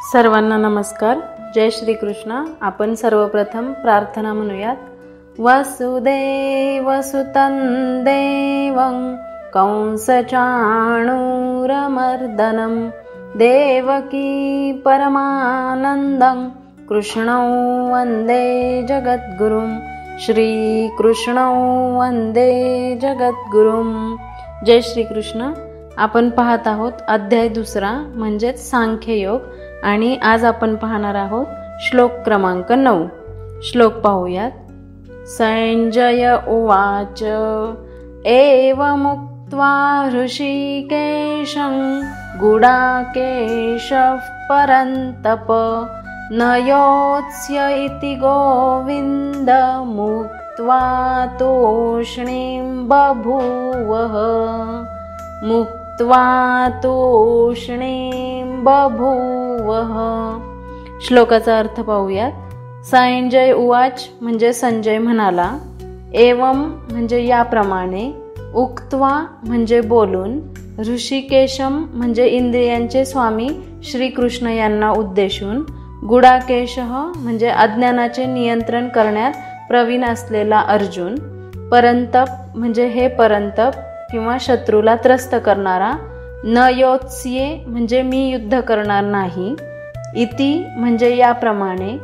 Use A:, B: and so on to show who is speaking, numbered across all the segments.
A: सर्वांना नमस्कार. जय श्री कृष्ण. आपण सर्वप्रथम प्रार्थना म्हणूयात. वसुदेवसुतं देवं कंसचाणूरमर्दनं देवकी परमानन्दं कृष्णं वन्दे जगद्गुरुं. श्रीकृष्णं वन्दे जगद्गुरुं. जय श्री कृष्ण. आपण पाहत आहोत अध्याय 2 म्हणजेच सांख्ययोग आणि आज आपण पाहणार आहोत श्लोक क्रमांक 9. श्लोक पाहूयात. संजय उवाच एवमुक्त्वा ऋषिकेशं गुडाकेशः परन्तप न योत्स्य इति गोविन्द मुक्त्वा तूष्णीं बभूवः. मुक्त्वा तूष्णीं बभूवः. श्लोकाचा अर्थ पाहूयात. संजय उवाच म्हणजे संजय म्हणाला. एवं म्हणजे याप्रमाणे. उक्त्वा म्हणजे बोलून. ऋषिकेशम म्हणजे इंद्रियांचे स्वामी श्रीकृष्ण यांना उद्देशून. गुडाकेशः म्हणजे अज्ञानाचे नियंत्रण करण्यात प्रवीण असलेला अर्जुन. परंतप म्हणजे हे परंतप किंवा शत्रूला त्रस्त करणारा. न योत्स्ये म्हणजे मी युद्ध करणार नाही. इति म्हणजे याप्रमाणे.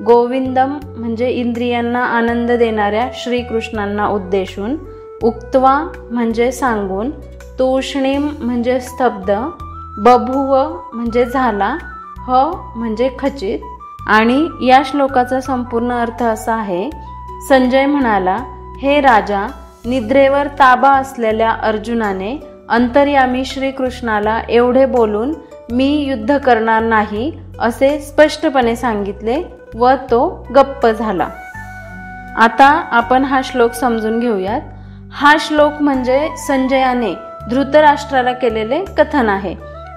A: गोविंदम म्हणजे इंद्रियांना आनंद देणाऱ्या श्रीकृष्णांना उद्देशून. उक्त्वा म्हणजे सांगून. तूष्णीम म्हणजे स्तब्ध. बभूव म्हणजे झाला. ह म्हणजे खचित. आणि या श्लोकाचा संपूर्ण अर्थ असा आहे. संजय म्हणाला, हे राजा, निद्रेवर ताबा असलेल्या अर्जुनाने अंतर्यामी श्रीकृष्णाला एवढे बोलून मी युद्ध करणार नाही असे स्पष्टपणे सांगितले व तो गप्प झाला. आता आपण हा श्लोक समजून घेऊयात. हा श्लोक म्हणजे संजयाने धृतराष्ट्राला केलेले कथन आहे.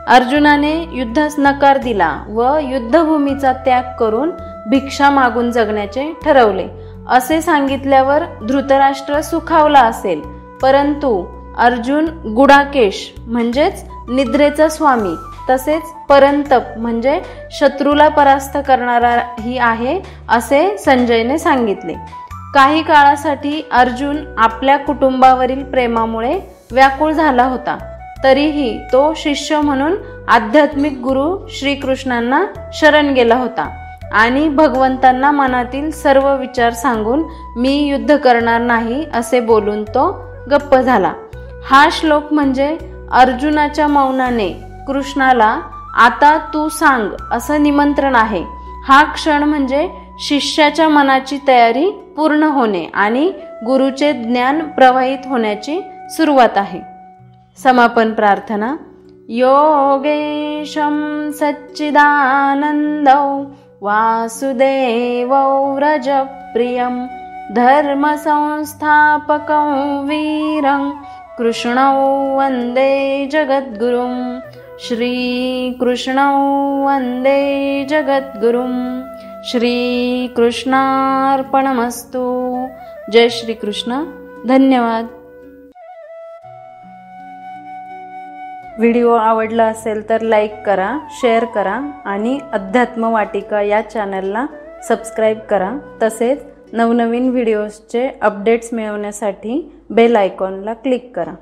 A: अर्जुनाने युद्धास नकार दिला व युद्धभूमीचा त्याग करून भिक्षा मागून जगण्याचे ठरवले असे सांगितल्यावर धृतराष्ट्र सुखावला असेल. परंतु अर्जुन गुडाकेश म्हणजेच निद्रेचा स्वामी तसेच परंतप म्हणजे शत्रूला परास्त करणाराही आहे असे संजयने सांगितले. काही काळासाठी अर्जुन आपल्या कुटुंबावरील प्रेमामुळे व्याकुळ झाला होता. तरीही तो शिष्य म्हणून आध्यात्मिक गुरु श्रीकृष्णांना शरण गेला होता आणि भगवंतांना मनातील सर्व विचार सांगून मी युद्ध करणार नाही असे बोलून तो गप्प झाला. हा श्लोक म्हणजे अर्जुनाच्या मौनाने कृष्णाला आता तू सांग असं निमंत्रण आहे. हा क्षण म्हणजे शिष्याच्या मनाची तयारी पूर्ण होणे आणि गुरुचे ज्ञान प्रवाहित होण्याची सुरुवात आहे. समापन प्रार्थना. योगेशं सच्चिदानन्दौ वासुदेवौ रजप्रियं धर्मसंस्थापकं वीरं कृष्णौ वन्दे जगद्गुरुं. श्रीकृष्णौ वन्दे जगद्गुरुं. श्रीकृष्णार्पणमस्तु. जय श्रीकृष्ण. धन्यवाद. व्हिडिओ आवडला असेल तर लाईक करा, शेअर करा आणि अध्यात्म वाटिका या चॅनलला सबस्क्राईब करा. तसेच नवनवीन व्हिडिओजचे अपडेट्स मिळवण्यासाठी बेल आयकॉनला क्लिक करा.